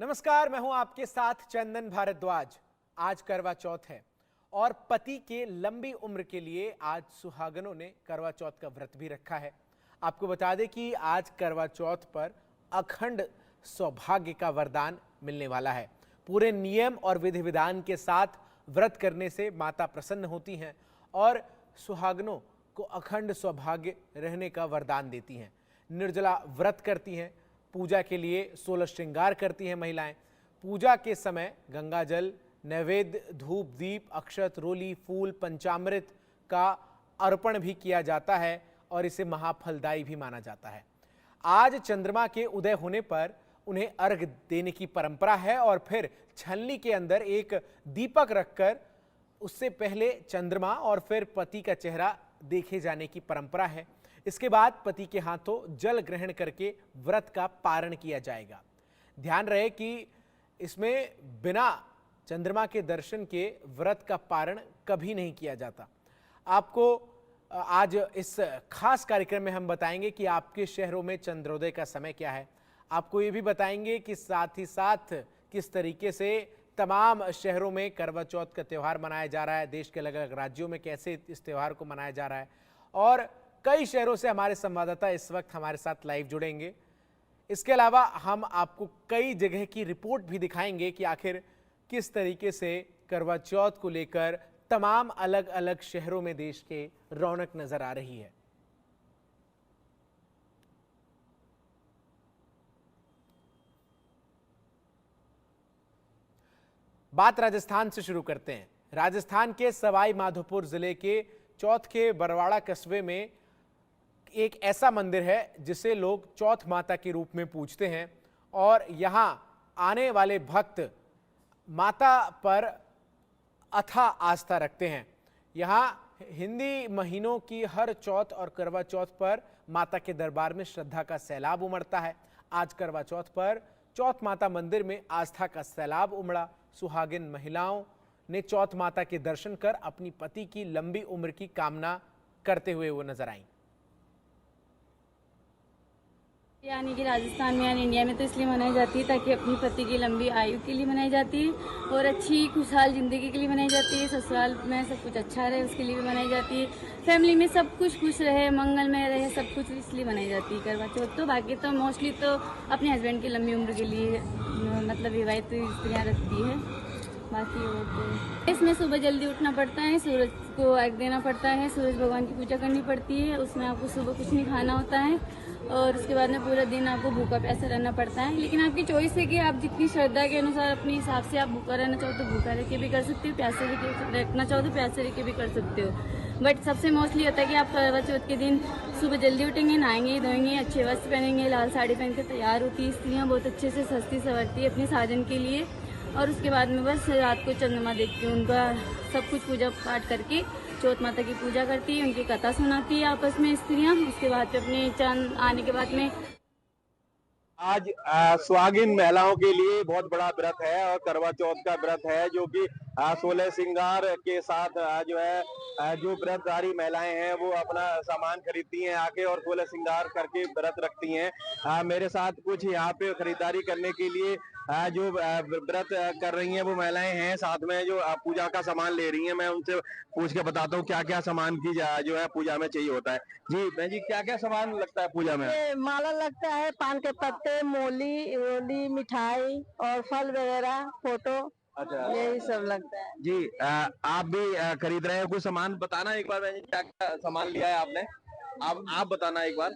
नमस्कार, मैं हूं आपके साथ चंदन भारद्वाज। आज करवा चौथ है और पति के लंबी उम्र के लिए आज सुहागनों ने करवा चौथ का व्रत भी रखा है। आपको बता दें कि आज करवा चौथ पर अखंड सौभाग्य का वरदान मिलने वाला है। पूरे नियम और विधि विधान के साथ व्रत करने से माता प्रसन्न होती हैं और सुहागनों को अखंड सौभाग्य रहने का वरदान देती हैं। निर्जला व्रत करती हैं, पूजा के लिए 16 श्रृंगार करती हैं महिलाएं। पूजा के समय गंगा जल, नैवेद्य, धूप, दीप, अक्षत, रोली, फूल, पंचामृत का अर्पण भी किया जाता है और इसे महाफलदायी भी माना जाता है। आज चंद्रमा के उदय होने पर उन्हें अर्घ देने की परंपरा है और फिर छलनी के अंदर एक दीपक रखकर उससे पहले चंद्रमा और फिर पति का चेहरा देखे जाने की परंपरा है। इसके बाद पति के हाथों जल ग्रहण करके व्रत का पारण किया जाएगा। ध्यान रहे कि इसमें बिना चंद्रमा के दर्शन के व्रत का पारण कभी नहीं किया जाता। आपको आज इस खास कार्यक्रम में हम बताएंगे कि आपके शहरों में चंद्रोदय का समय क्या है। आपको ये भी बताएंगे कि साथ ही साथ किस तरीके से तमाम शहरों में करवा चौथ का त्यौहार मनाया जा रहा है, देश के अलग अलग राज्यों में कैसे इस त्यौहार को मनाया जा रहा है और कई शहरों से हमारे संवाददाता इस वक्त हमारे साथ लाइव जुड़ेंगे। इसके अलावा हम आपको कई जगह की रिपोर्ट भी दिखाएंगे कि आखिर किस तरीके से करवा चौथ को लेकर तमाम अलग अलग शहरों में देश के रौनक नजर आ रही है। बात राजस्थान से शुरू करते हैं। राजस्थान के सवाई माधोपुर जिले के चौथ के बरवाड़ा कस्बे में एक ऐसा मंदिर है जिसे लोग चौथ माता के रूप में पूजते हैं और यहां आने वाले भक्त माता पर अथाह आस्था रखते हैं। यहां हिंदी महीनों की हर चौथ और करवा चौथ पर माता के दरबार में श्रद्धा का सैलाब उमड़ता है। आज करवा चौथ पर चौथ माता मंदिर में आस्था का सैलाब उमड़ा। सुहागिन महिलाओं ने चौथ माता के दर्शन कर अपनी पति की लंबी उम्र की कामना करते हुए वो नजर आईं। यानी कि राजस्थान में यानी इंडिया में तो इसलिए मनाई जाती है ताकि अपनी पति की लंबी आयु के लिए मनाई जाती है और अच्छी खुशहाल ज़िंदगी के लिए मनाई जाती है। ससुराल में सब कुछ अच्छा रहे उसके लिए भी मनाई जाती है। फैमिली में सब कुछ खुश रहे, मंगलमय रहे, सब कुछ इसलिए मनाई जाती है करवा चौथ। तो बाकी तो मोस्टली तो अपने हस्बैंड की लंबी उम्र के लिए मतलब विवाहित स्त्रियाँ रखती है। बाकी और तो इसमें सुबह जल्दी उठना पड़ता है, सूरज को अर्घ देना पड़ता है, सूरज भगवान की पूजा करनी पड़ती है। उसमें आपको सुबह कुछ नहीं खाना होता है और उसके बाद में पूरा दिन आपको भूखा प्यासा रहना पड़ता है। लेकिन आपकी चॉइस है कि आप जितनी श्रद्धा के अनुसार अपने हिसाब से आप भूखा रहना चाहो तो भूखा रह के भी कर सकते हो, प्यासे रखना चाहो तो प्यासे रह के भी कर सकते हो। बट सबसे मोस्टली होता है कि आप करवा चौथ के दिन सुबह जल्दी उठेंगे, नहाएंगे धोएंगे, अच्छे वस्त्र पहनेंगे, लाल साड़ी पहन के तैयार होती है स्त्रियाँ, बहुत अच्छे से सस्ती संवरती है अपने साजन के लिए। और उसके बाद में बस रात को चंद्रमा देख के उनका सब कुछ पूजा पाठ करके चौथ माता की पूजा करती है, उनकी कथा सुनाती है आपस में स्त्रियां। उसके बाद अपने चांद आने के बाद में आज सुहागिन महिलाओं के लिए बहुत बड़ा व्रत है और करवा चौथ का व्रत है जो कि 16 श्रृंगार के साथ जो है जो व्रतधारी महिलाएं हैं वो अपना सामान खरीदती हैं आके और 16 श्रृंगार करके व्रत रखती हैं। मेरे साथ कुछ यहाँ पे खरीदारी करने के लिए जो व्रत कर रही हैं वो महिलाएं हैं, साथ में जो पूजा का सामान ले रही हैं। मैं उनसे पूछ के बताता हूँ क्या क्या सामान की जो है पूजा में चाहिए होता है। जी बहन जी, क्या क्या सामान लगता है पूजा में? माला लगता है, पान के पत्ते, मोली रोली, मिठाई और फल वगैरह, फोटो, अच्छा, यही सब लगता है। जी आप भी खरीद रहे हैं कुछ सामान? बताना एक बार बहन जी, क्या क्या सामान लिया है आपने? आप बताना एक बार।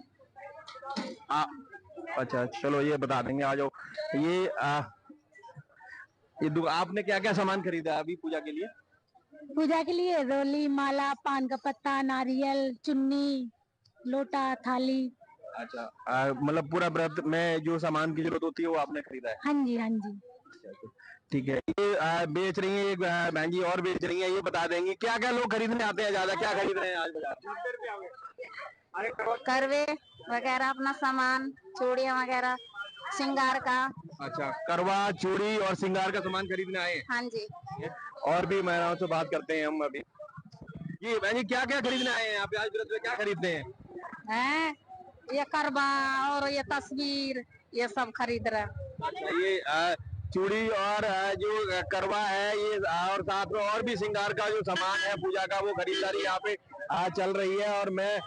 अच्छा चलो ये बता देंगे, आ जाओ। ये आपने क्या क्या सामान खरीदा है अभी पूजा के लिए? पूजा के लिए रोली, माला, पान का पत्ता, नारियल, चुन्नी, लोटा, थाली। अच्छा मतलब पूरा व्रत में जो सामान की जरूरत होती है वो आपने खरीदा है? हाँ जी हाँ जी। ठीक है। ये बेच रही है एक बहन जी और बेच रही है, ये बता देंगे क्या क्या लोग खरीदने आते हैं, ज्यादा क्या खरीद रहे हैं आज बाजार? करवे वगैरह अपना सामान, चूड़ियाँ वगैरह, श्रृंगार का। अच्छा, करवा चूड़ी और श्रृंगार का सामान खरीदने आए हैं। हाँ जी। और भी महिलाओं से बात करते हैं हम अभी। जी बहन जी, क्या क्या खरीदने आए हैं आप आज व्रत में, क्या खरीदते हैं? है ये करवा और ये तस्वीर, ये सब खरीद रहे। अच्छा, ये चूड़ी और जो करवा है ये, और साथ में और भी श्रृंगार का जो सामान है पूजा का, वो खरीदारी यहाँ पे चल रही है। और मैं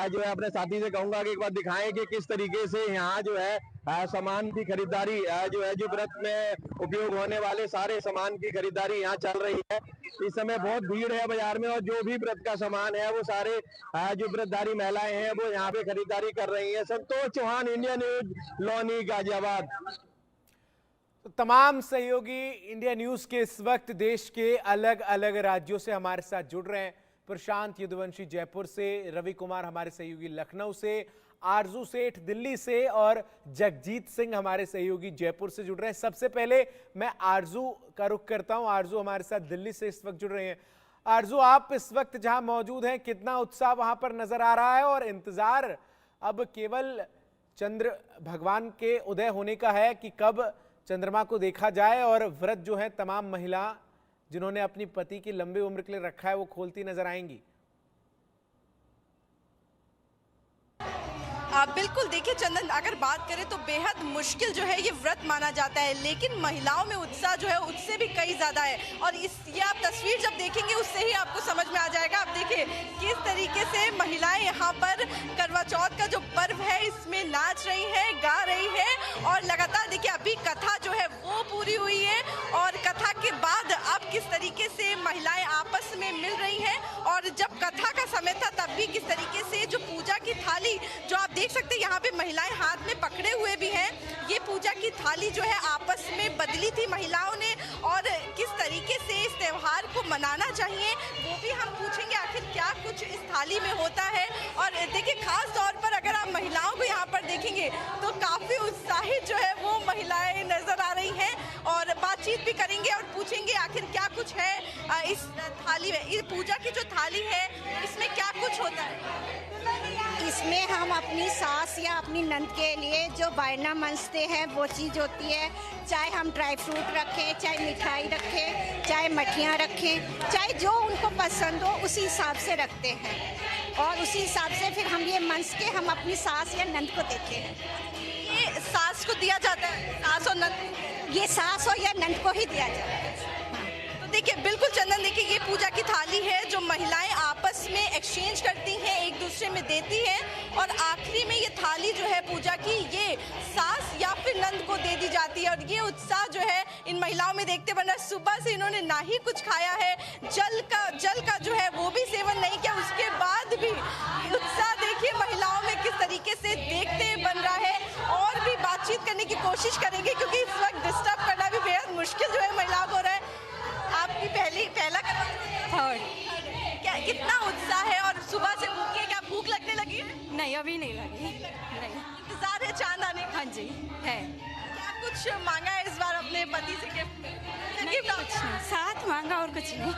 जो है अपने साथी से कहूंगा कि एक बार दिखाएं कि किस तरीके से यहाँ जो है सामान की खरीदारी जो है, जो व्रत में उपयोग होने वाले सारे सामान की खरीदारी यहाँ चल रही है। इस समय बहुत भीड़ है बाजार में, और जो भी व्रत का सामान है वो सारे जो व्रतधारी महिलाएं हैं वो यहाँ पे खरीदारी कर रही है। Santosh Chauhan, India news, लौनी, Ghaziabad. तो तमाम सहयोगी इंडिया न्यूज के इस वक्त देश के अलग अलग राज्यों से हमारे साथ जुड़ रहे हैं। प्रशांत यदुवंशी जयपुर से, रवि कुमार हमारे सहयोगी लखनऊ से, आरजू सेठ दिल्ली से और जगजीत सिंह हमारे सहयोगी जयपुर से जुड़ रहे हैं। सबसे पहले मैं आरजू का रुख करता हूं। आरजू हमारे साथ दिल्ली से इस वक्त जुड़ रहे हैं। आरजू, आप इस वक्त जहां मौजूद हैं, कितना उत्साह वहां पर नजर आ रहा है और इंतजार अब केवल चंद्र भगवान के उदय होने का है कि कब चंद्रमा को देखा जाए और व्रत जो है तमाम महिला जिन्होंने अपनी पति की लंबी उम्र के लिए रखा है वो खोलती नजर आएंगी? बिल्कुल, देखिए चंदन, अगर बात करें तो बेहद मुश्किल जो है ये व्रत माना जाता है, लेकिन महिलाओं में उत्साह जो है उससे भी कई ज़्यादा है। और ये आप तस्वीर जब देखेंगे उससे ही आपको समझ में आ जाएगा। आप देखिए किस तरीके से महिलाएं यहाँ पर करवा चौथ का जो पर्व है इसमें नाच रही हैं, गा रही हैं, और लगातार देखिए अभी कथा जो है वो पूरी हुई है, और कथा के बाद अब किस तरीके से महिलाएं आपस में मिल रही हैं। और जब कथा का समय था तब भी किस तरीके से जो पूजा की थाली जो आप देख सकते हैं यहाँ पे महिलाएं हाथ में पकड़े हुए भी हैं, ये पूजा की थाली जो है आपस में बदली थी महिलाओं ने। और किस तरीके से इस त्योहार को मनाना चाहिए वो भी हम पूछेंगे, आखिर क्या कुछ इस थाली में होता है। और देखिए खास तौर पर अगर आप महिलाओं को यहाँ पर देखेंगे तो काफी उत्साहित जो है वो महिलाएं नजर आ रही हैं, और बातचीत भी करेंगे और पूछेंगे आखिर क्या कुछ है इस थाली में। इस पूजा की जो थाली है इसमें क्या कुछ होता है? इसमें हम अपनी सास या अपनी नंद के लिए जो बायना मनसते हैं वो चीज़ होती है। चाहे हम ड्राई फ्रूट रखें, चाहे मिठाई रखें, चाहे मठियाँ रखें, चाहे जो उनको पसंद हो उसी हिसाब से रखते हैं, और उसी हिसाब से फिर हम ये मनस के हम अपनी सास या नंद को देते हैं। ये सास को दिया जाता है, सास और नंद? ये सास और या नंद को ही दिया जाता है। देखिए बिल्कुल चंदन, देखिए ये पूजा की थाली है जो महिलाएं आपस में एक्सचेंज करती हैं, एक दूसरे में देती हैं, और आखिरी में ये थाली जो है पूजा की ये सास या फिर नंद को दे दी जाती है। और ये उत्साह जो है इन महिलाओं में देखते बन रहा है। सुबह से इन्होंने ना ही कुछ खाया है, जल का जो है वो भी सेवन नहीं किया, उसके बाद भी उत्साह देखिए महिलाओं में किस तरीके से देखते बन रहा है। और भी बातचीत करने की कोशिश करेंगे क्योंकि इस वक्त डिस्टर्ब करना भी बेहद मुश्किल जो है महिलाओं को हो रहा है। आपकी पहला करवा थर्ड। क्या कितना उत्साह है और सुबह से भूखी है? क्या भूख लगने लगी है? नहीं, अभी नहीं लगी। नहीं, इंतजार है चांद आने का? हाँ जी है। क्या कुछ मांगा है इस बार अपने पति से गिफ्ट? नहीं, कुछ नहीं, साथ मांगा और कुछ नहीं।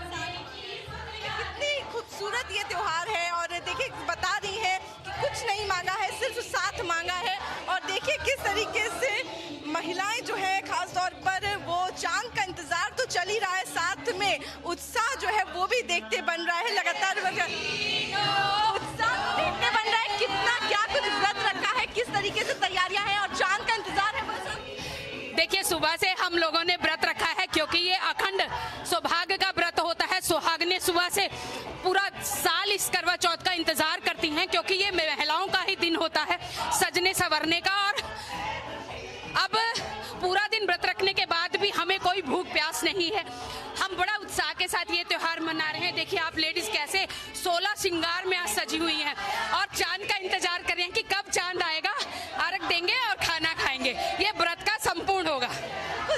कितनी खूबसूरत ये त्योहार है, और देखिए बता रही है कि कुछ नहीं मांगा है, सिर्फ साथ मांगा है। और देखिए किस तरीके से महिलाएं जो है खास तौर पर वो चांद का इंतजार तो चल ही रहा है, साथ में उत्साह जो है वो भी देखते बन रहा है। लगातार उत्साह देखते बन रहा है। कितना क्या कुछ व्रत रखा है, किस तरीके से तैयारियां हैं और चांद का इंतजार है। देखिए सुबह से हम लोगों ने व्रत रखा है क्योंकि ये अखंड सौभाग्य का व्रत होता है। सुहागने सुबह से पूरा साल इस करवा चौथ का इंतजार करती हैं क्योंकि ये महिलाओं का ही दिन होता है सजने संवरने का। और अब पूरा दिन व्रत रखने के बाद भी हमें कोई भूख प्यास नहीं है। हम बड़ा उत्साह के साथ ये त्योहार मना रहे हैं। देखिए आप लेडीज कैसे 16 श्रृंगार में आज सजी हुई हैं और चांद का इंतजार कर रहे हैं कि कब चांद आएगा, अर्घ देंगे और खाना खाएंगे। ये व्रत का संपूर्ण होगा।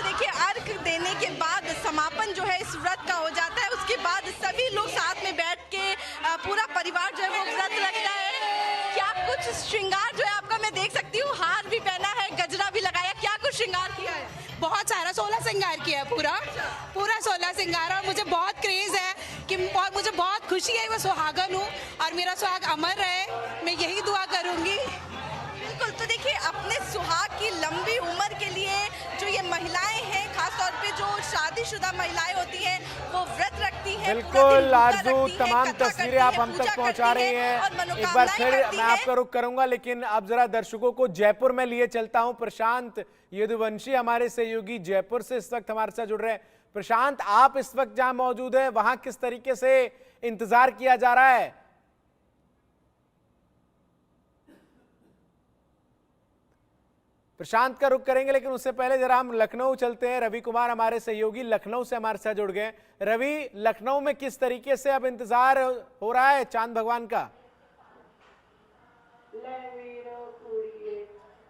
देखिए अर्घ देने के बाद समापन जो है इस व्रत का हो जाता है। उसके बाद सभी लोग साथ में बैठ के पूरा परिवार जो है वो व्रत रखता है। क्या कुछ श्रृंगार जो है आपका मैं देख सकती हूँ, हार भी पहना है, गजरा भी लगाया, क्या कुछ श्रृंगार किया है? बहुत सारा 16 श्रृंगार किया है, पूरा 16 श्रृंगार। और मुझे बहुत क्रेज है कि और मुझे बहुत खुशी है, मैं सुहागन हूँ और मेरा सुहाग अमर रहे, मैं यही दुआ करूँगी। बिल्कुल, तो देखिए अपने सुहाग की लंबी उम्र के लिए जो ये महिलाएं हैं खास खासतौर पे जो शादीशुदा महिलाएं होती हैं वो व्रत रखती हैं। बिल्कुल आरजू, तमाम तस्वीरें आप हम तक पहुंचा रही हैं। एक बार फिर मैं आपका रुख करूंगा, लेकिन अब जरा दर्शकों को जयपुर में लिए चलता हूं। प्रशांत यदुवंशी हमारे सहयोगी जयपुर से इस वक्त हमारे साथ जुड़ रहे हैं। प्रशांत, आप इस वक्त जहां मौजूद हैं वहां किस तरीके से इंतजार किया जा रहा है? प्रशांत का रुख करेंगे, लेकिन उससे पहले जरा हम लखनऊ चलते हैं। रवि कुमार हमारे सहयोगी लखनऊ से हमारे साथ जुड़ गए। रवि, लखनऊ में किस तरीके से अब इंतजार हो रहा है चांद भगवान का?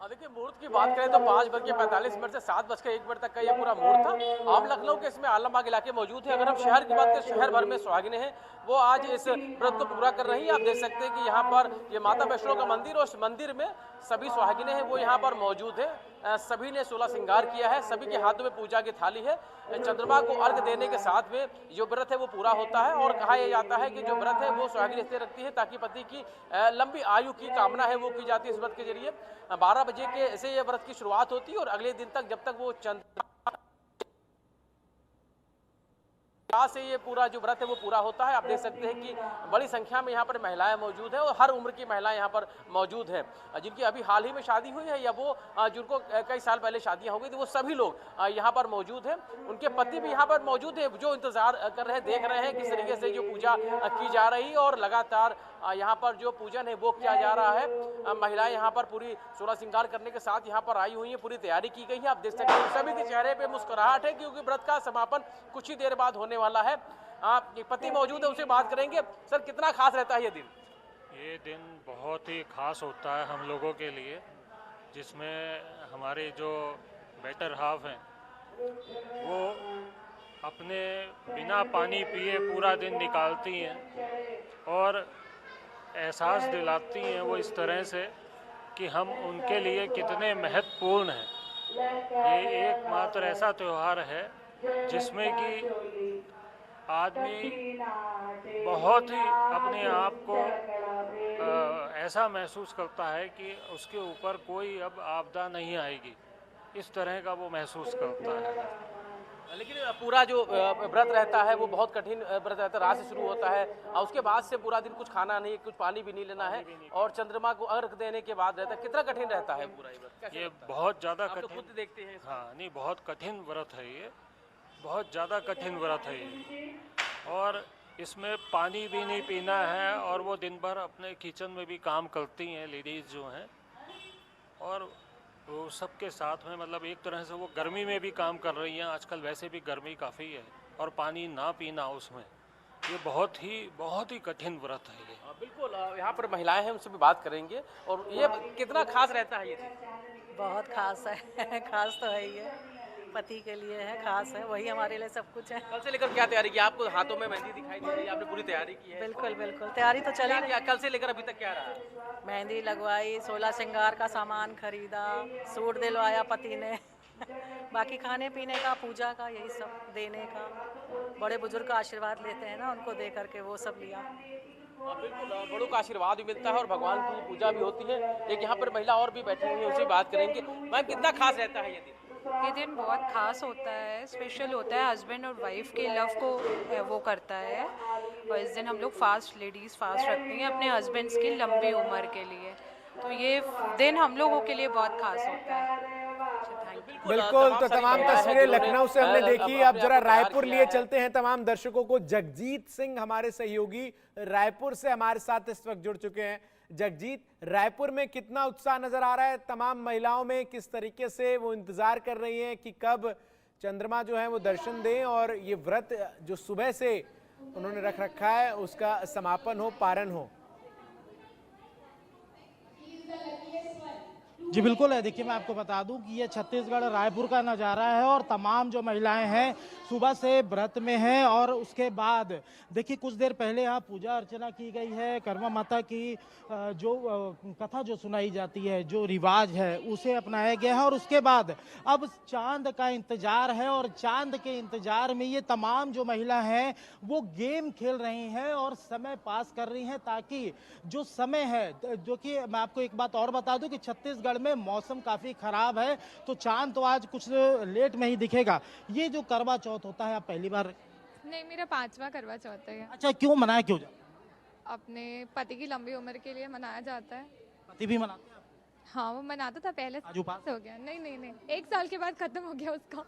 देखिए, मुहूर्त की बात करें तो 5:45 से 7:01 तक का ये पूरा मुहूर्त था। आप लखनऊ के इसमें आलमबाग इलाके मौजूद है। अगर हम शहर की बात करें, शहर भर में सुहागिनें हैं वो आज इस व्रत को पूरा कर रही हैं। आप देख सकते हैं कि यहाँ पर ये माता वैष्णो का मंदिर, और उस मंदिर में सभी सुहागिनें हैं वो यहाँ पर मौजूद है। सभी ने 16 श्रृंगार किया है, सभी के हाथों में पूजा की थाली है। चंद्रमा को अर्घ देने के साथ में जो व्रत है वो पूरा होता है, और कहा यह जाता है कि जो व्रत है वो सुहागिन इसलिए रखती है ताकि पति की लंबी आयु की कामना है वो की जाती है। इस व्रत के जरिए 12 बजे के से ये व्रत की शुरुआत होती है और अगले दिन तक जब तक वो चंद्रमा से ये पूरा जो व्रत है वो पूरा होता है। आप देख सकते हैं कि बड़ी संख्या में यहाँ पर महिलाएं मौजूद है और हर उम्र की महिलाएं यहाँ पर मौजूद हैं, जिनकी अभी हाल ही में शादी हुई है या वो जिनको कई साल पहले शादियां हो गई थी, वो सभी लोग यहाँ पर मौजूद हैं। उनके पति भी यहाँ पर मौजूद है जो इंतजार कर रहे हैं, देख रहे हैं किस तरीके से जो पूजा की जा रही है और लगातार यहाँ पर जो पूजन है वो किया जा रहा है। महिलाएं यहाँ पर पूरी 16 श्रृंगार करने के साथ यहाँ पर आई हुई हैं, पूरी तैयारी की गई है। आप देख सकते हैं सभी के चेहरे पे मुस्कुराहट है क्योंकि व्रत का समापन कुछ ही देर बाद होने वाला है। एक पति मौजूद है, उनसे बात करेंगे। सर, कितना खास रहता है ये दिन? ये दिन बहुत ही खास होता है हम लोगों के लिए, जिसमें हमारे जो बेटर हाफ हैं वो अपने बिना पानी पिए पूरा दिन निकालती हैं और एहसास दिलाती हैं वो इस तरह से कि हम उनके लिए कितने महत्वपूर्ण हैं। ये एकमात्र ऐसा त्यौहार है जिसमें कि आदमी बहुत ही अपने आप को ऐसा महसूस करता है कि उसके ऊपर कोई अब आपदा नहीं आएगी, इस तरह का वो महसूस करता है। लेकिन पूरा जो व्रत रहता है वो बहुत कठिन व्रत रहता है। रात से शुरू होता है और उसके बाद से पूरा दिन कुछ खाना नहीं, कुछ पानी भी नहीं लेना है और चंद्रमा को अर्घ देने के बाद रहता है। कितना कठिन रहता है पूरा व्रत? ये बहुत ज़्यादा कठिन, खुद देखते हैं। हाँ, नहीं, बहुत कठिन व्रत है ये, बहुत ज़्यादा कठिन व्रत है ये। और इसमें पानी भी नहीं पीना है और वो दिन भर अपने किचन में भी काम करती हैं लेडीज़ जो हैं, और वो सबके साथ में मतलब एक तरह से वो गर्मी में भी काम कर रही हैं। आजकल वैसे भी गर्मी काफ़ी है और पानी ना पीना उसमें, ये बहुत ही कठिन व्रत है ये। बिल्कुल, यहाँ पर महिलाएं हैं, उनसे भी बात करेंगे। और ये कितना खास रहता है ये? बहुत खास है खास तो है ये, पति के लिए है, खास है, वही हमारे लिए सब कुछ है। कल से लेकर क्या तैयारी की? आपको हाथों में मेहंदी दिखाई दे रही है, आपने पूरी तैयारी की है? बिल्कुल बिल्कुल, तैयारी तो चली रही है। कल से लेकर अभी तक क्या रहा? मेहंदी लगवाई, 16 श्रृंगार का सामान खरीदा, सूट दिलवाया पति ने बाकी खाने पीने का, पूजा का, यही सब देने का। बड़े बुजुर्ग का आशीर्वाद लेते हैं ना, उनको दे करके वो सब लिया। बिल्कुल, बड़ों का आशीर्वाद भी मिलता है और भगवान की पूजा भी होती है। एक यहाँ पर महिला और भी बैठी हुई है, उनसे बात करेंगे। मैम, कितना खास रहता है ये दिन? ये दिन बहुत खास होता है, स्पेशल होता है। हस्बैंड और वाइफ के लव को वो करता है और इस दिन हम लोग लेडीज़ फास्ट रखती हैं अपने हस्बैंड्स की लंबी उम्र के लिए। तो ये दिन हम लोगों के लिए बहुत खास होता है। बिल्कुल, तो तमाम तस्वीरें लखनऊ से हमने देखी। अब जरा रायपुर लिए चलते हैं तमाम दर्शकों को। जगजीत सिंह हमारे सहयोगी रायपुर से हमारे साथ इस वक्त जुड़ चुके हैं। जगजीत, रायपुर में कितना उत्साह नजर आ रहा है? तमाम महिलाओं में किस तरीके से वो इंतजार कर रही हैं कि कब चंद्रमा जो है वो दर्शन दें और ये व्रत जो सुबह से उन्होंने रख रखा है उसका समापन हो, पारण हो? जी बिल्कुल है। देखिए, मैं आपको बता दूं कि ये छत्तीसगढ़ रायपुर का नज़ारा है और तमाम जो महिलाएं हैं सुबह से व्रत में हैं और उसके बाद देखिए कुछ देर पहले यहाँ पूजा अर्चना की गई है। कर्मा माता की जो कथा जो सुनाई जाती है, जो रिवाज है, उसे अपनाया गया है और उसके बाद अब चांद का इंतजार है और चांद के इंतजार में ये तमाम जो महिला हैं वो गेम खेल रही हैं और समय पास कर रही हैं ताकि जो समय है, जो कि मैं आपको एक बात और बता दूं कि छत्तीसगढ़ में मौसम काफी खराब है, तो चांद तो आज कुछ लेट में ही दिखेगा। ये जो करवा चौथ होता है, आप पहली बार? नहीं, मेरा 5वां करवा चौथ है। अच्छा, क्यों मनाया, क्यों जाता? अपने पति की लंबी उम्र के लिए मनाया जाता है। पति भी मनाते हैं? हाँ, वो मनाता था पहले, आज उपास हो गया। नहीं, 1 साल के बाद खत्म हो गया उसका।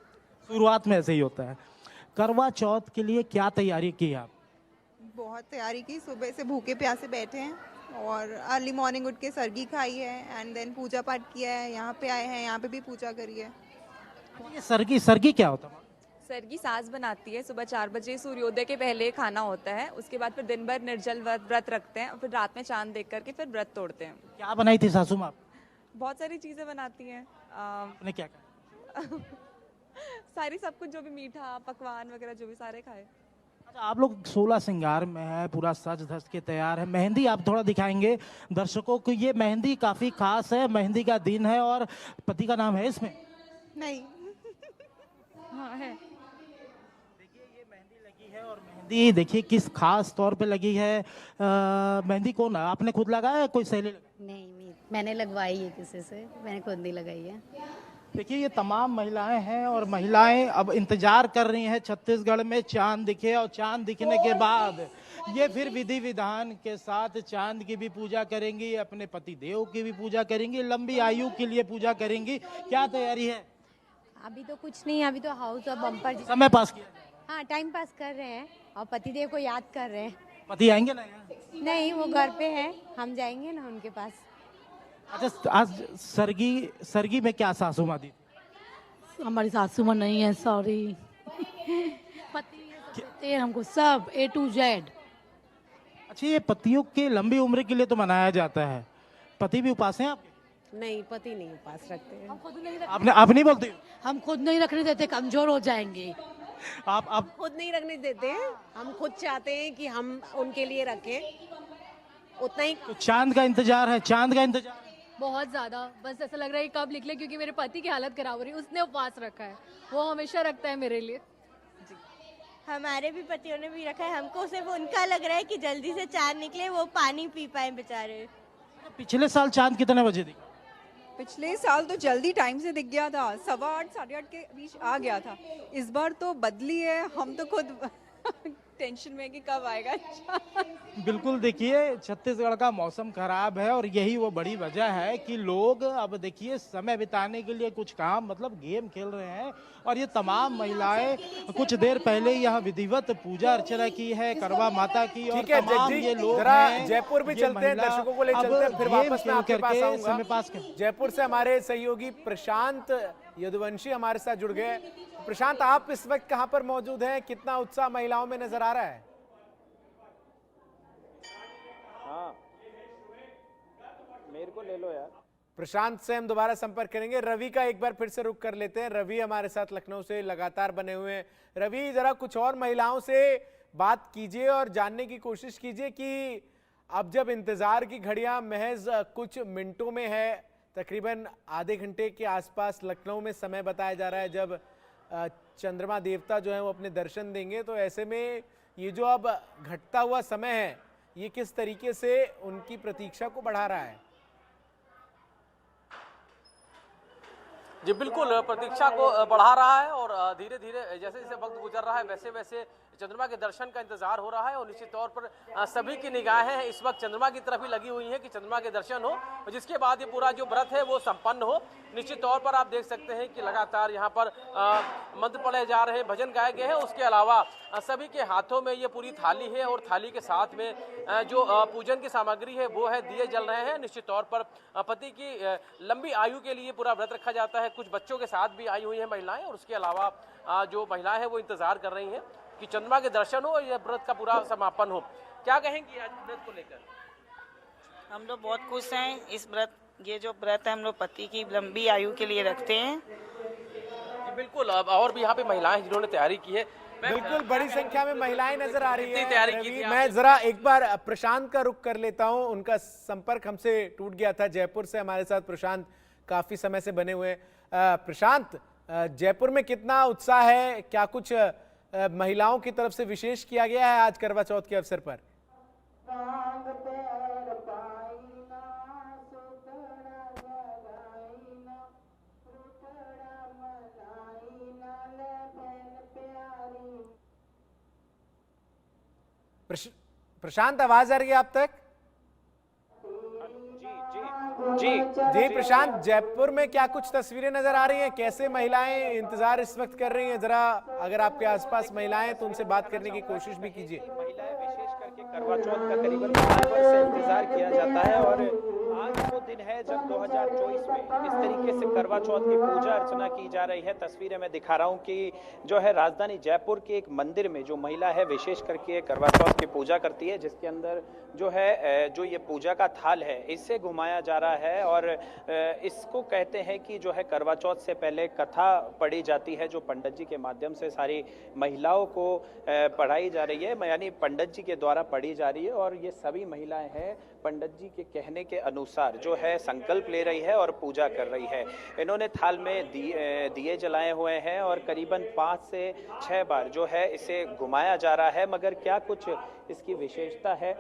शुरुआत में ऐसे ही होता है। करवा चौथ के लिए क्या तैयारी की है आप? बहुत तैयारी की, सुबह से भूखे प्यासे बैठे हैं और अर्ली मॉर्निंग उठ के सरगी खाई है एंड देन पूजा पाठ किया है। यहाँ पे आए हैं, यहाँ पे भी पूजा करी है। ये सरगी क्या होता है? सरगी सास बनाती है। सुबह 4 बजे सूर्योदय के पहले खाना होता है। उसके बाद फिर दिन भर निर्जल व्रत रखते हैं और फिर रात में चांद देख करके फिर व्रत तोड़ते हैं। क्या बनाई थी सासू माँ? बहुत सारी चीज़ें बनाती हैं। आपने क्या खाया? सारी सब कुछ, जो भी मीठा पकवान वगैरह जो भी सारे खाए। अच्छा, आप लोग 16 श्रृंगार में है, पूरा सज धज के तैयार है। मेहंदी आप थोड़ा दिखाएंगे दर्शकों को? ये मेहंदी काफी खास है, मेहंदी का दिन है और पति का नाम है इसमें? नहीं। हाँ है। देखिए, ये मेहंदी लगी है और मेहंदी देखिए किस खास तौर पे लगी है। मेहंदी कौन है? आपने खुद लगाया है, कोई सहेली लगाई? नहीं, मैंने लगवाई है किसी से, मैंने खुद नहीं लगाई है। देखिए, ये तमाम महिलाएं हैं और महिलाएं अब इंतजार कर रही हैं छत्तीसगढ़ में चांद दिखे, और चांद दिखने के बाद ये फिर विधि विधान के साथ चांद की भी पूजा करेंगी, अपने पति देव की भी पूजा करेंगी, लंबी आयु के लिए पूजा करेंगी। क्या तैयारी है? अभी तो कुछ नहीं, अभी तो हाउस ऑफ बम्पर समय पास किया? हाँ, टाइम पास कर रहे हैं और पतिदेव को याद कर रहे हैं। पति आएंगे ना यहाँ? नहीं, वो घर पे है, हम जाएंगे ना उनके पास। अच्छा, आज सरगी में क्या सासू माँ दी? हमारी सासू माँ नहीं है, सॉरी। पति है हमको सब A to Z। अच्छा, ये पतियों के लंबी उम्र के लिए तो मनाया जाता है। पति भी उपास हैं आपके? नहीं, पति नहीं उपास रखते हैं। हम खुद नहीं आप नहीं बोलती? हम खुद नहीं रखने देते, कमजोर हो जाएंगे। आप खुद नहीं रखने देते हैं, हम खुद चाहते हैं कि हम उनके लिए रखें उतना ही। तो चांद का इंतजार है, चांद का इंतजार बहुत ज्यादा, बस ऐसा लग रहा है कि कब निकले, क्योंकि मेरे पति की हालत खराब हो रही है। उसने उपवास रखा है, वो हमेशा रखता है मेरे लिए। हमारे भी पतियों ने भी रखा है, हमको सिर्फ उनका लग रहा है कि जल्दी से चांद निकले, वो पानी पी पाए बेचारे। पिछले साल चांद कितने बजे दिखा? पिछले साल तो जल्दी टाइम से दिख गया था, 8:15 8:30 के बीच आ गया था। इस बार तो बदली है, हम तो खुद टेंशन में कि कब आएगा। बिल्कुल, देखिए छत्तीसगढ़ का मौसम खराब है और यही वो बड़ी वजह है कि लोग अब देखिए समय बिताने के लिए कुछ काम मतलब गेम खेल रहे हैं। और ये तमाम महिलाएं कुछ देर पहले यहाँ विधिवत पूजा अर्चना की है करवा माता की। और तमाम ये लोग हैं, जयपुर भी चलते हैं, दर्शकों को ले चलते हैं, फिर वापस मैं आपके पास आऊंगा। समय पास जयपुर से हमारे सहयोगी प्रशांत यदुवंशी हमारे साथ जुड़ गए। प्रशांत, आप इस वक्त कहां पर मौजूद हैं? कितना उत्साह महिलाओं में नजर आ रहा है? हाँ, मेरे को ले लो यार। प्रशांत से हम दोबारा संपर्क करेंगे। रवि का एक बार फिर से रुख कर लेते हैं। रवि हमारे साथ लखनऊ से लगातार बने हुए हैं। रवि, जरा कुछ और महिलाओं से बात कीजिए और जानने की कोशिश कीजिए कि अब जब इंतजार की घड़ियां महज कुछ मिनटों में है, तकरीबन आधे घंटे के आसपास लखनऊ में समय बताया जा रहा है जब चंद्रमा देवता जो है वो अपने दर्शन देंगे, तो ऐसे में ये जो अब घटता हुआ समय है, ये किस तरीके से उनकी प्रतीक्षा को बढ़ा रहा है? जी बिल्कुल, प्रतीक्षा को बढ़ा रहा है और धीरे धीरे जैसे जैसे वक्त गुजर रहा है वैसे वैसे चंद्रमा के दर्शन का इंतजार हो रहा है। और निश्चित तौर पर सभी की निगाहें इस वक्त चंद्रमा की तरफ ही लगी हुई हैं कि चंद्रमा के दर्शन हो, और जिसके बाद ये पूरा जो व्रत है वो संपन्न हो। निश्चित तौर पर आप देख सकते हैं कि लगातार यहाँ पर मंत्र पढ़े जा रहे हैं, भजन गाए गए हैं। उसके अलावा सभी के हाथों में ये पूरी थाली है और थाली के साथ में जो पूजन की सामग्री है वो है, दिए जल रहे हैं। निश्चित तौर पर पति की लंबी आयु के लिए पूरा व्रत रखा जाता है। कुछ बच्चों के साथ भी आई हुई हैं महिलाएं, और उसके अलावा जो महिलाएं हैं वो इंतजार कर रही हैं कि चंद्रमा के दर्शन हो और यह व्रत का पूरा समापन हो। क्या कहेंगी आज व्रत को लेकर? हम लोग बहुत खुश हैं। इस व्रत, ये जो व्रत है हम लोग पति की लंबी आयु के लिए रखते हैं। जी बिल्कुल, अब और भी यहाँ पे महिलाएं जिन्होंने तैयारी की है। बिल्कुल, बड़ी संख्या में महिलाएं नजर आ रही है। तैयारी की थी मैं जरा एक बार प्रशांत का रुख कर लेता हूं, उनका संपर्क हमसे टूट गया था। जयपुर से हमारे साथ प्रशांत काफी समय से बने हुए। प्रशांत, जयपुर में कितना उत्साह है? क्या कुछ महिलाओं की तरफ से विशेष किया गया है आज करवा चौथ के अवसर पर? प्रशांत, आवाज आ रही है आप तक? जी प्रशांत, जयपुर में क्या कुछ तस्वीरें नजर आ रही हैं? कैसे महिलाएं इंतजार इस वक्त कर रही हैं? जरा अगर आपके आसपास महिलाएं तो उनसे बात करने की कोशिश भी कीजिए। महिलाएं विशेष करके करवा चौथ का करीबन साल भर से इंतजार किया जाता है और आज वो दिन है जब 2024 में इस तरीके से करवा चौथ की पूजा अर्चना की जा रही है। तस्वीरें मैं दिखा रहा हूँ कि जो है राजधानी जयपुर के एक मंदिर में जो महिला है विशेष करके करवा चौथ की पूजा करती है, जिसके अंदर जो है जो ये पूजा का थाल है इससे घुमाया जा रहा है और इसको कहते हैं कि जो है करवा चौथ से पहले कथा पढ़ी जाती है जो पंडित जी के माध्यम से सारी महिलाओं को पढ़ाई जा रही है, यानी पंडित जी के द्वारा पढ़ी जा रही है और ये सभी महिलाएं हैं पंडित जी के कहने के अनुसार जो है संकल्प ले रही है और पूजा कर रही है। इन्होंने थाल में दिए जलाए हुए हैं और करीबन 5 से 6 बार जो है इसे घुमाया जा रहा है, मगर क्या कुछ इसकी विशेषता है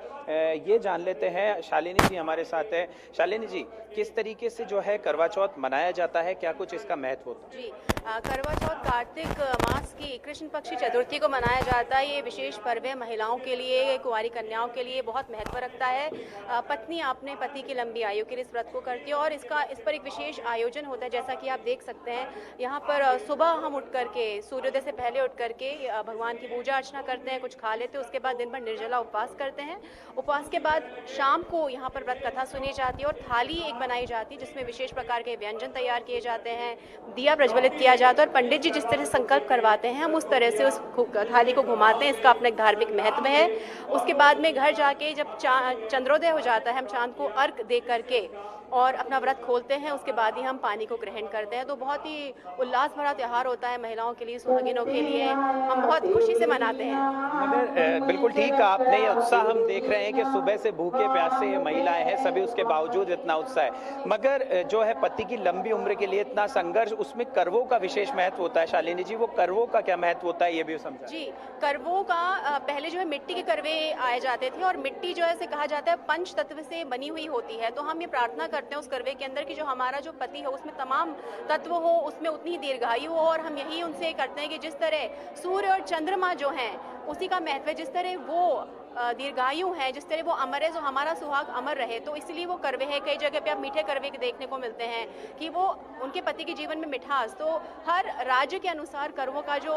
ये जान लेते हैं। शालिनी जी हमारे साथ है। शालिनी जी, किस तरीके से जो है करवा चौथ मनाया जाता है, क्या कुछ इसका महत्व होता है? जी, करवा चौथ कार्तिक मास की कृष्ण पक्षी चतुर्थी को मनाया जाता है। ये विशेष पर्व है, महिलाओं के लिए, कुंवारी कन्याओं के लिए बहुत महत्व रखता है। पत्नी अपने पति की लंबी आयु के लिए इस व्रत को करती है और इस पर एक विशेष आयोजन होता है, जैसा कि आप देख सकते हैं। यहाँ पर सुबह हम उठ करके, सूर्योदय से पहले उठ करके भगवान की पूजा अर्चना करते हैं, कुछ खा लेते हैं, उसके बाद दिन भर निर्जला उपवास करते हैं। उपवास के बाद शाम को यहाँ पर व्रत कथा सुनी जाती है और थाली एक बनाई जाती है जिसमें विशेष प्रकार के व्यंजन तैयार किए जाते हैं, दिया प्रज्वलित किया जाता है और पंडित जी जिस तरह से संकल्प करवाते हैं हम उस तरह से उस थाली को घुमाते हैं। इसका अपना एक धार्मिक महत्व है। उसके बाद में घर जाके जब चंद्रोदय हो जाता है, हम चांद को अर्घ दे करके और अपना व्रत खोलते हैं, उसके बाद ही हम पानी को ग्रहण करते हैं। तो बहुत ही उल्लास भरा त्यौहार होता है महिलाओं के लिए, सुहागिनों के लिए। हम बहुत खुशी से मनाते हैं। मगर बिल्कुल ठीक कहा आपने, ये उत्साह हम देख रहे हैं कि सुबह से भूखे प्यासे ये महिलाएं हैं, सभी उसके बावजूद इतना उत्साह है। मगर जो है पति की लंबी उम्र के लिए इतना संघर्ष, उसमें करवों का विशेष महत्व होता है। शालिनी जी, वो करवों का क्या महत्व होता है ये भी समझा। जी, करवों का पहले जो है मिट्टी के करवे आए जाते थे और मिट्टी जो है से कहा जाता है पंच तत्व से बनी हुई होती है। तो हम ये प्रार्थना करते हैं उस करवे के अंदर कि जो हमारा जो पति हो उसमें तमाम तत्व हो, उसमें उतनी दीर्घायु हो। और हम यही उनसे करते हैं कि जिस तरह सूर्य और चंद्रमा जो हैं उसी का महत्व है, जिस तरह वो दीर्घायु है, जिस तरह वो अमर है, जो हमारा सुहाग अमर रहे, तो इसलिए वो करवे है। कई जगह पे आप मीठे करवे देखने को मिलते हैं कि वो उनके पति के जीवन में मिठास। तो हर राज्य के अनुसार करवों का जो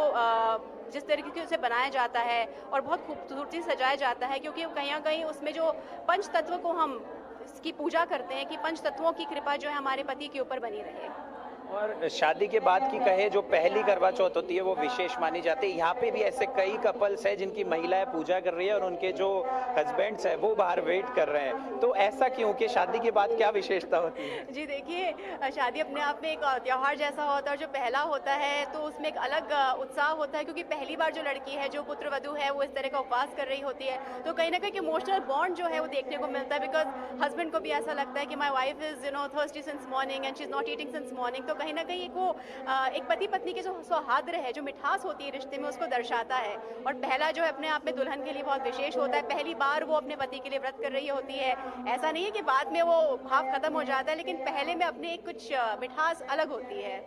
जिस तरीके से उसे बनाया जाता है और बहुत खूबसूरती से सजाया जाता है, क्योंकि कहीं ना कहीं उसमें जो पंच तत्व को हम इसकी पूजा करते हैं कि पंच तत्वों की कृपा जो है हमारे पति के ऊपर बनी रहे। और शादी के बाद की कहे जो पहली करवा चौथ होती है वो विशेष मानी जाती है। यहाँ पे भी ऐसे कई कपल्स हैं जिनकी महिलाएं पूजा कर रही है और उनके जो हस्बैंड्स हैं वो बाहर वेट कर रहे हैं। तो ऐसा क्यों कि शादी के बाद क्या विशेषता होती है? जी देखिए, शादी अपने आप में एक त्योहार जैसा होता है। जो पहला होता है तो उसमें एक अलग उत्साह होता है, क्योंकि पहली बार जो लड़की है, जो पुत्र वधू है, वो इस तरह का उपवास कर रही होती है। तो कहीं ना कहीं इमोशनल बॉन्ड जो है वो देखने को मिलता है, बिकॉज हस्बैंड को भी ऐसा लगता है कि my wife is thirsty since morning and she is not eating since morning. तो कहीं ना कहीं एक पति पत्नी के जो सौहार्द है, जो मिठास होती है रिश्ते में, उसको दर्शाता है। और पहला जो है अपने आप में दुल्हन के लिए बहुत विशेष होता है। पहली बार वो अपने पति के लिए व्रत कर रही होती है। ऐसा नहीं है कि बाद में वो भाव खत्म हो जाता है, लेकिन पहले में अपनी एक कुछ मिठास अलग होती है।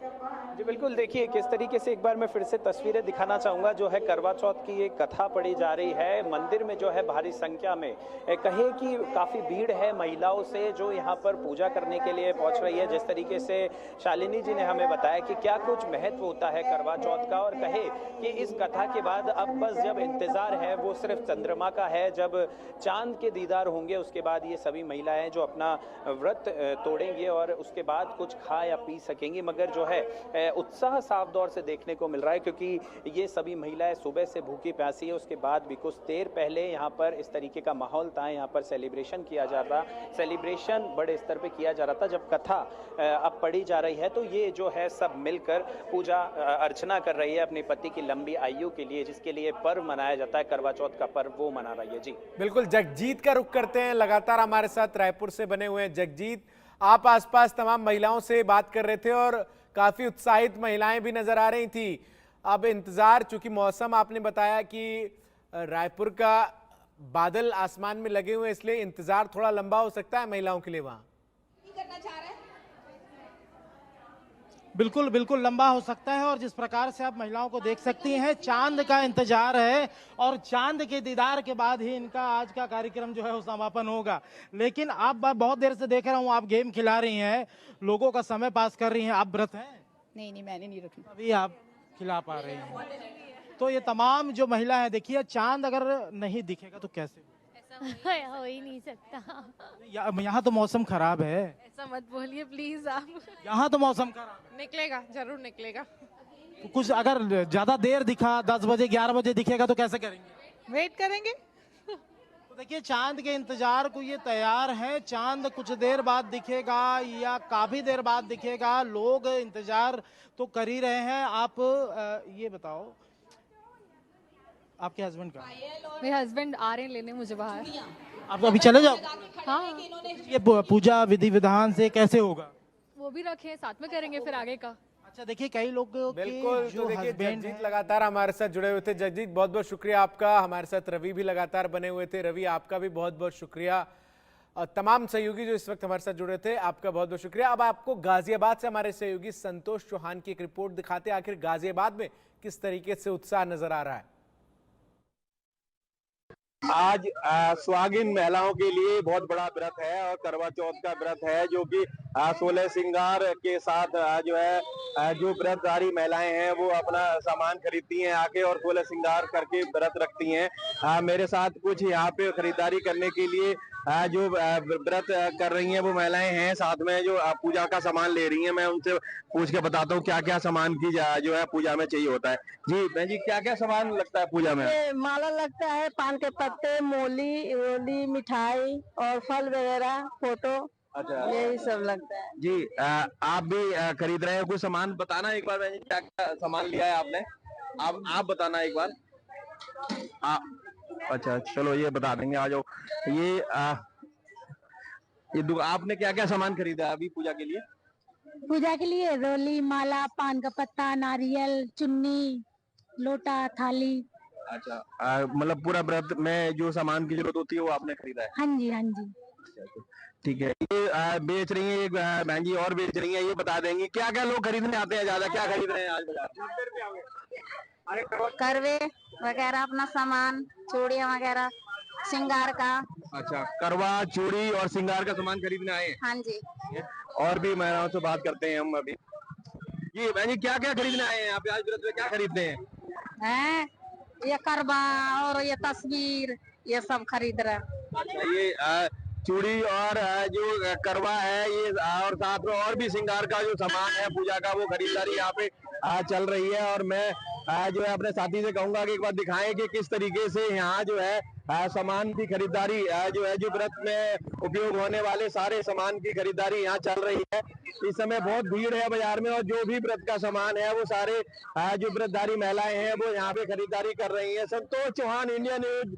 जी बिल्कुल, देखिए किस तरीके से, एक बार मैं फिर से तस्वीरें दिखाना चाहूंगा। जो है करवा चौथ की एक कथा पढ़ी जा रही है मंदिर में, जो है भारी संख्या में कहे कि काफी भीड़ है महिलाओं से जो यहाँ पर पूजा करने के लिए पहुंच रही है। जिस तरीके से शालिनी जी ने हमें बताया कि क्या कुछ महत्व होता है करवा चौथ का, और कहे कि इस कथा के बाद अब बस जब इंतजार है वो सिर्फ चंद्रमा का है, जब चांद के दीदार होंगे उसके बाद ये सभी महिलाएं जो अपना व्रत तोड़ेंगे और उसके बाद कुछ खा या पी सकेंगी। मगर जो है उत्साह साफ तौर से देखने को मिल रहा है, क्योंकि ये सभी महिलाएं सुबह से भूखी प्यासी है। उसके बाद भी कुछ देर पहले यहाँ पर इस तरीके का माहौल था, यहाँ पर सेलिब्रेशन किया जा रहा, सेलिब्रेशन बड़े स्तर पे किया जा रहा था। जब कथा अब पढ़ी जा रही है तो ये जो है सब मिलकर पूजा अर्चना कर रही है अपने पति की लंबी आयु के लिए, जिसके लिए पर्व मनाया जाता है करवा चौथ का पर्व, वो मना रही है। जी बिल्कुल, जगजीत का रुख करते हैं। लगातार हमारे साथ रायपुर से बने हुए हैं जगजीत। आप आसपास तमाम महिलाओं से बात कर रहे थे और काफी उत्साहित महिलाएं भी नजर आ रही थी। अब इंतजार, चूंकि मौसम आपने बताया कि रायपुर का बादल आसमान में लगे हुए, इसलिए इंतजार थोड़ा लंबा हो सकता है महिलाओं के लिए वहां। बिल्कुल बिल्कुल लंबा हो सकता है। और जिस प्रकार से आप महिलाओं को देख सकती हैं, चांद का इंतजार है और चांद के दीदार के बाद ही इनका आज का कार्यक्रम जो है वो समापन होगा। लेकिन आप बहुत देर से देख रहा हूँ, आप गेम खिला रही हैं, लोगों का समय पास कर रही हैं। आप व्रत हैं? नहीं, मैंने नहीं रखी। अभी आप खिला पा रही हैं। तो ये तमाम जो महिला है, देखिए चांद अगर नहीं दिखेगा तो कैसे? हो ही नहीं सकता। यहाँ तो मौसम खराब है। ऐसा मत बोलिए प्लीज आप। यहाँ तो मौसम खराब है। निकलेगा, जरूर निकलेगा। तो कुछ अगर ज्यादा देर दिखा, 10 बजे 11 बजे दिखेगा तो कैसे करेंगे? वेट करेंगे। तो देखिए चांद के इंतजार को ये तैयार है। चांद कुछ देर बाद दिखेगा या काफी देर बाद दिखेगा, लोग इंतजार तो कर ही रहे हैं। आप ये बताओ, आपके हस्बैंड का? मेरे हस्बैंड आ रहे हैं लेने मुझे बाहर। आप अभी चले जाओ? हाँ, ये पूजा विधि विधान से कैसे होगा? वो भी रखे साथ में करेंगे फिर आगे का। अच्छा देखिए, कई लोग बिल्कुल। जो तो देखिए हस्बैंड जगजीत लगातार हमारे साथ जुड़े हुए थे। जगजीत बहुत बहुत शुक्रिया आपका। हमारे साथ रवि भी लगातार बने हुए थे। रवि आपका भी बहुत बहुत शुक्रिया। और तमाम सहयोगी जो इस वक्त हमारे साथ जुड़े थे, आपका बहुत बहुत शुक्रिया। अब आपको गाजियाबाद से हमारे सहयोगी संतोष चौहान की एक रिपोर्ट दिखाते, आखिर गाजियाबाद में किस तरीके से उत्साह नजर आ रहा है। आज सुहागिन महिलाओं के लिए बहुत बड़ा व्रत है और करवा चौथ का व्रत है, जो कि 16 श्रृंगार के साथ जो है जो व्रतधारी महिलाएं हैं वो अपना सामान खरीदती हैं आके और 16 श्रृंगार करके व्रत रखती हैं। मेरे साथ कुछ यहाँ पे खरीदारी करने के लिए जो व्रत कर रही हैं वो महिलाएं हैं, साथ में जो पूजा का सामान ले रही हैं। मैं उनसे पूछ के बताता हूँ क्या क्या सामान की जो है पूजा में चाहिए होता है। जी बहन जी, क्या क्या सामान लगता है पूजा में? माला लगता है, पान के पत्ते, मोली, मिठाई और फल वगैरह, फोटो। अच्छा, यही सब लगता है। जी आप भी खरीद रहे हैं कुछ सामान? बताना एक बार बहन जी, क्या क्या सामान लिया है आपने? आप बताना एक बार। अच्छा चलो ये बता देंगे, आ जाओ। ये आपने क्या क्या सामान खरीदा है अभी पूजा के लिए? पूजा के लिए रोली, माला, पान का पत्ता, नारियल, चुन्नी, लोटा, थाली। अच्छा मतलब पूरा व्रत में जो सामान की जरूरत होती है वो आपने खरीदा है? हाँ जी, हाँ जी। ठीक है। ये बेच रही है एक बहन जी और बेच रही है, ये बता देंगे क्या क्या लोग खरीदने आते हैं, ज्यादा क्या खरीद रहे हैं आज बाजार? करवे वगैरह, अपना सामान, चूड़ियाँ वगैरह, श्रृंगार का। अच्छा, करवा, चूड़ी और श्रृंगार का सामान खरीदने आए हैं? हाँ जी। और भी महिलाओं से बात करते हैं हम अभी। जी बहन जी, क्या क्या खरीदने आए हैं आप आज व्रत में, क्या खरीदते हैं? ये करवा और ये तस्वीर, ये सब खरीद रहे। अच्छा, ये चूड़ी और जो करवा है ये, और साथ में और भी श्रृंगार का जो सामान है पूजा का, वो खरीदारी यहाँ पे चल रही है। और मैं जो है अपने साथी से कहूंगा कि एक बार दिखाएं कि किस तरीके से यहाँ जो है सामान की खरीदारी जो है, जो व्रत में उपयोग होने वाले सारे सामान की खरीदारी यहाँ चल रही है। इस समय बहुत भीड़ है बाजार में और जो भी व्रत का सामान है वो सारे जो व्रतधारी महिलाएं हैं वो यहाँ पे खरीदारी कर रही है। Santosh Chauhan, India news.